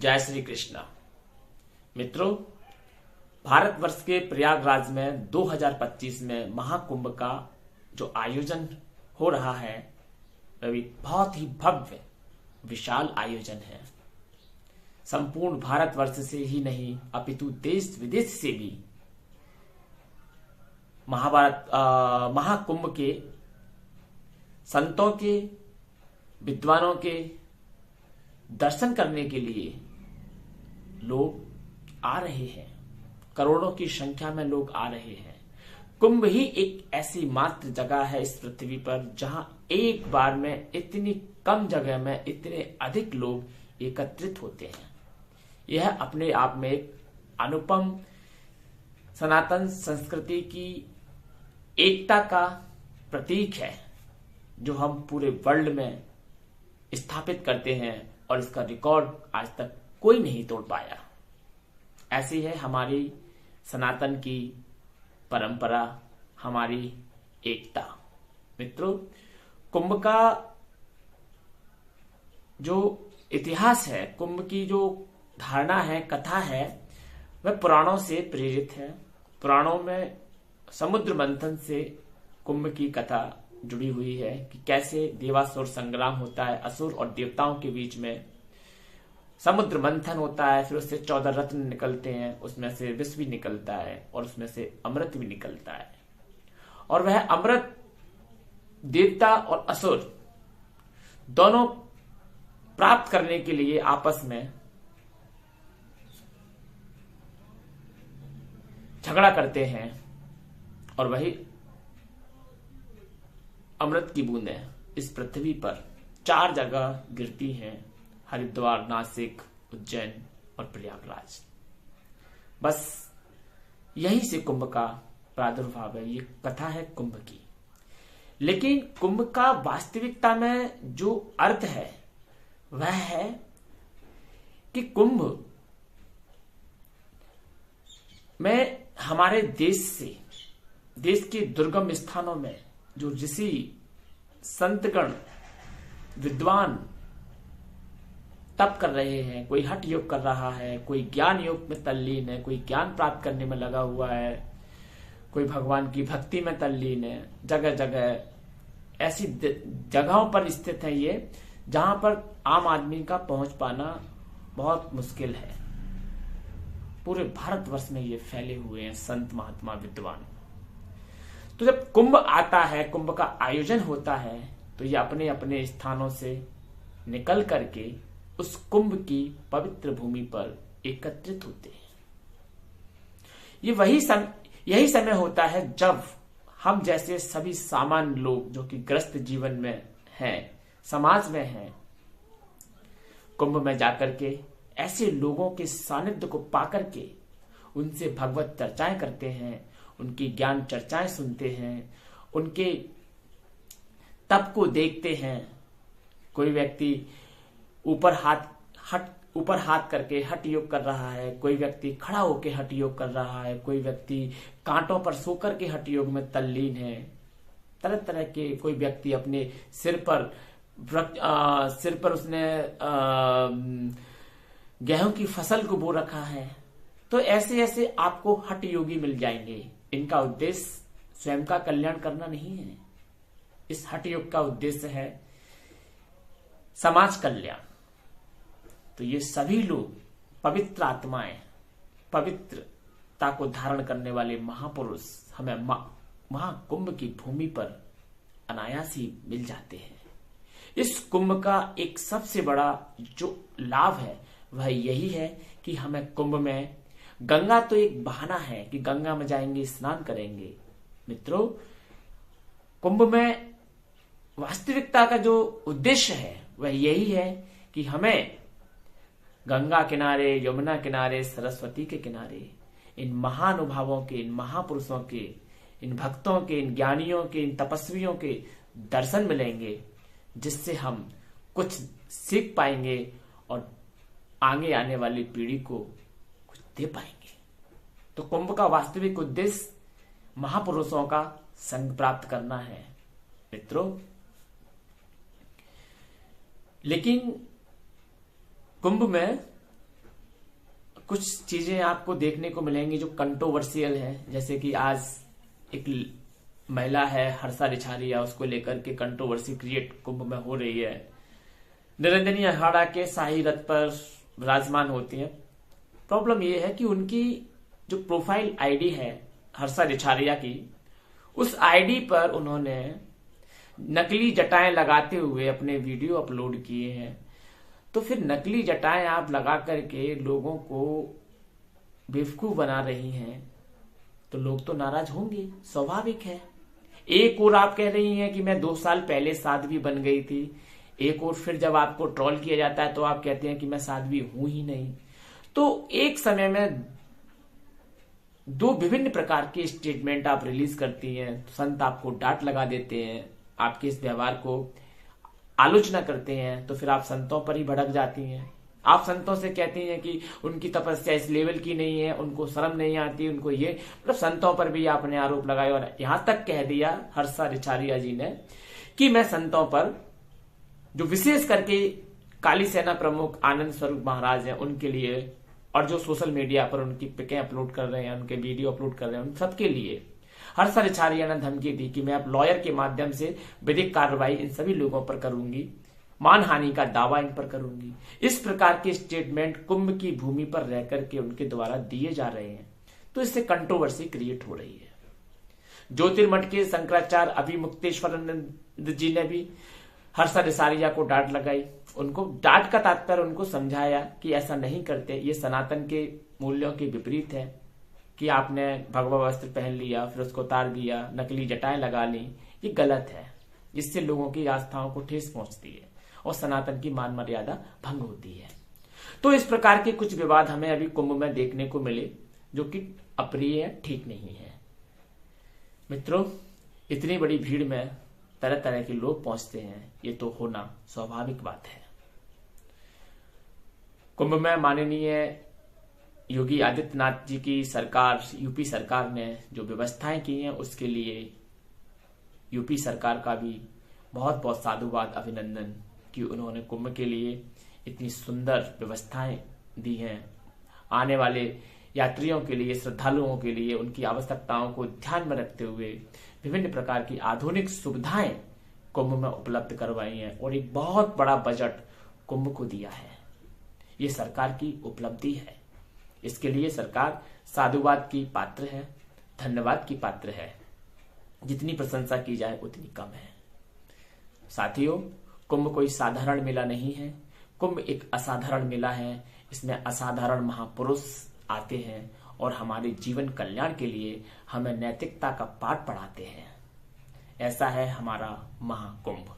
जय श्री कृष्णा। मित्रों, भारतवर्ष के प्रयागराज में 2025 में महाकुंभ का जो आयोजन हो रहा है वह भी बहुत ही भव्य विशाल आयोजन है। संपूर्ण भारतवर्ष से ही नहीं अपितु देश विदेश से भी महाकुंभ के संतों के, विद्वानों के दर्शन करने के लिए लोग आ रहे हैं। करोड़ों की संख्या में लोग आ रहे हैं। कुंभ ही एक ऐसी मात्र जगह है इस पृथ्वी पर जहां एक बार में इतनी कम जगह में इतने अधिक लोग एकत्रित होते हैं। यह अपने आप में एक अनुपम सनातन संस्कृति की एकता का प्रतीक है जो हम पूरे वर्ल्ड में स्थापित करते हैं और इसका रिकॉर्ड आज तक कोई नहीं तोड़ पाया। ऐसी है हमारी सनातन की परंपरा, हमारी एकता। मित्रों, कुंभ का जो इतिहास है, कुंभ की जो धारणा है, कथा है, वह पुराणों से प्रेरित है। पुराणों में समुद्र मंथन से कुंभ की कथा जुड़ी हुई है कि कैसे देवासुर संग्राम होता है, असुर और देवताओं के बीच में समुद्र मंथन होता है, फिर उससे 14 रत्न निकलते हैं, उसमें से विष भी निकलता है और उसमें से अमृत भी निकलता है। और वह अमृत देवता और असुर दोनों प्राप्त करने के लिए आपस में झगड़ा करते हैं और वही अमृत की बूंदें इस पृथ्वी पर 4 जगह गिरती हैं: हरिद्वार, नासिक, उज्जैन और प्रयागराज। बस यही से कुंभ का प्रादुर्भाव है। ये कथा है कुंभ की। लेकिन कुंभ का वास्तविकता में जो अर्थ है वह है कि कुंभ में हमारे देश से, देश के दुर्गम स्थानों में जो ऋषि, संतगण, विद्वान तप कर रहे हैं, कोई हठ योग कर रहा है, कोई ज्ञान योग में तल्लीन है, कोई ज्ञान प्राप्त करने में लगा हुआ है, कोई भगवान की भक्ति में तल्लीन है। जगह जगह ऐसी जगहों पर स्थित है ये जहां पर आम आदमी का पहुंच पाना बहुत मुश्किल है। पूरे भारतवर्ष में ये फैले हुए हैं संत, महात्मा, विद्वान। तो जब कुंभ आता है, कुंभ का आयोजन होता है, तो ये अपने अपने स्थानों से निकल करके उस कुंभ की पवित्र भूमि पर एकत्रित होते हैं। यही समय होता है जब हम जैसे सभी सामान्य लोग जो कि ग्रस्त जीवन में हैं, समाज में हैं, कुंभ में जाकर के ऐसे लोगों के सानिध्य को पाकर के उनसे भगवत चर्चाएं करते हैं, उनकी ज्ञान चर्चाएं सुनते हैं, उनके तप को देखते हैं। कोई व्यक्ति ऊपर हाथ करके हठ योग कर रहा है, कोई व्यक्ति खड़ा होकर हठ योग कर रहा है, कोई व्यक्ति कांटों पर सोकर के हठ योग में तल्लीन है। तरह तरह के, कोई व्यक्ति अपने सिर पर उसने गेहूं की फसल को बो रखा है। तो ऐसे ऐसे आपको हठ योगी मिल जाएंगे। इनका उद्देश्य स्वयं का कल्याण करना नहीं है। इस हठ योग का उद्देश्य है समाज कल्याण। तो ये सभी लोग पवित्र आत्माएं, पवित्रता को धारण करने वाले महापुरुष हमें महाकुंभ की भूमि पर अनायास ही मिल जाते हैं। इस कुंभ का एक सबसे बड़ा जो लाभ है वह यही है कि हमें कुंभ में, गंगा तो एक बहाना है कि गंगा में जाएंगे, स्नान करेंगे। मित्रों, कुंभ में वास्तविकता का जो उद्देश्य है वह यही है कि हमें गंगा किनारे, यमुना किनारे, सरस्वती के किनारे इन महानुभावों के, इन महापुरुषों के, इन भक्तों के, इन ज्ञानियों के, इन तपस्वियों के दर्शन मिलेंगे, जिससे हम कुछ सीख पाएंगे और आगे आने वाली पीढ़ी को कुछ दे पाएंगे। तो कुंभ का वास्तविक उद्देश्य महापुरुषों का संग प्राप्त करना है मित्रों। लेकिन कुंभ में कुछ चीजें आपको देखने को मिलेंगी जो कंट्रोवर्शियल है, जैसे कि आज एक महिला है हर्षा रिछारिया, उसको लेकर के कंट्रोवर्सी क्रिएट कुंभ में हो रही है। निरंजनी अखाड़ा के शाही रथ पर विराजमान होती है। प्रॉब्लम यह है कि उनकी जो प्रोफाइल आईडी है हर्षा रिछारिया की, उस आईडी पर उन्होंने नकली जटाएं लगाते हुए अपने वीडियो अपलोड किए हैं। तो फिर नकली जटाएं आप लगा करके लोगों को बेवकूफ बना रही हैं, तो लोग तो नाराज होंगे, स्वाभाविक है। एक और आप कह रही हैं कि मैं 2 साल पहले साध्वी बन गई थी, एक और फिर जब आपको ट्रोल किया जाता है तो आप कहते हैं कि मैं साध्वी हूं ही नहीं। तो एक समय में 2 विभिन्न प्रकार के स्टेटमेंट आप रिलीज करती हैं, संत आपको डांट लगा देते हैं, आपके इस व्यवहार को आलोचना करते हैं, तो फिर आप संतों पर ही भड़क जाती हैं। आप संतों से कहती हैं कि उनकी तपस्या इस लेवल की नहीं है, उनको शर्म नहीं आती, उनको ये, मतलब संतों पर भी आपने आरोप लगाए। और यहां तक कह दिया हर्षा रिछारिया जी ने कि मैं संतों पर, जो विशेष करके काली सेना प्रमुख आनंद स्वरूप महाराज हैं उनके लिए, और जो सोशल मीडिया पर उनकी पिकें अपलोड कर रहे हैं, उनके वीडियो अपलोड कर रहे हैं, उन सबके लिए हर्षा रिछारिया ने धमकी दी कि मैं अब लॉयर के माध्यम से विधिक कार्रवाई इन सभी लोगों पर करूंगी, मानहानि का दावा इन पर करूंगी। इस प्रकार के स्टेटमेंट कुंभ की भूमि पर रह करके उनके द्वारा दिए जा रहे हैं, तो इससे कंट्रोवर्सी क्रिएट हो रही है। ज्योतिर्मठ के शंकराचार्य अभिमुक्तेश्वरानंद जी ने भी हर्षा रिछारिया को डांट लगाई। उनको डांट का तात्पर्य उनको समझाया कि ऐसा नहीं करते, ये सनातन के मूल्यों के विपरीत है कि आपने भगवा वस्त्र पहन लिया फिर उसको उतार दिया, नकली जटाएं लगा ली, ये गलत है। इससे लोगों की आस्थाओं को ठेस पहुंचती है और सनातन की मान मर्यादा भंग होती है। तो इस प्रकार के कुछ विवाद हमें अभी कुंभ में देखने को मिले, जो कि अप्रिय है, ठीक नहीं है। मित्रों, इतनी बड़ी भीड़ में तरह तरह के लोग पहुंचते हैं, ये तो होना स्वाभाविक बात है। कुंभ में माननीय योगी आदित्यनाथ जी की सरकार, यूपी सरकार ने जो व्यवस्थाएं की हैं, उसके लिए यूपी सरकार का भी बहुत बहुत साधुवाद, अभिनंदन कि उन्होंने कुंभ के लिए इतनी सुंदर व्यवस्थाएं दी हैं। आने वाले यात्रियों के लिए, श्रद्धालुओं के लिए उनकी आवश्यकताओं को ध्यान में रखते हुए विभिन्न प्रकार की आधुनिक सुविधाएं कुंभ में उपलब्ध करवाई हैं और एक बहुत बड़ा बजट कुंभ को दिया है। ये सरकार की उपलब्धि है। इसके लिए सरकार साधुवाद की पात्र है, धन्यवाद की पात्र है। जितनी प्रशंसा की जाए उतनी कम है। साथियों, कुंभ कोई साधारण मेला नहीं है, कुंभ एक असाधारण मेला है। इसमें असाधारण महापुरुष आते हैं और हमारे जीवन कल्याण के लिए हमें नैतिकता का पाठ पढ़ाते हैं। ऐसा है हमारा महाकुंभ।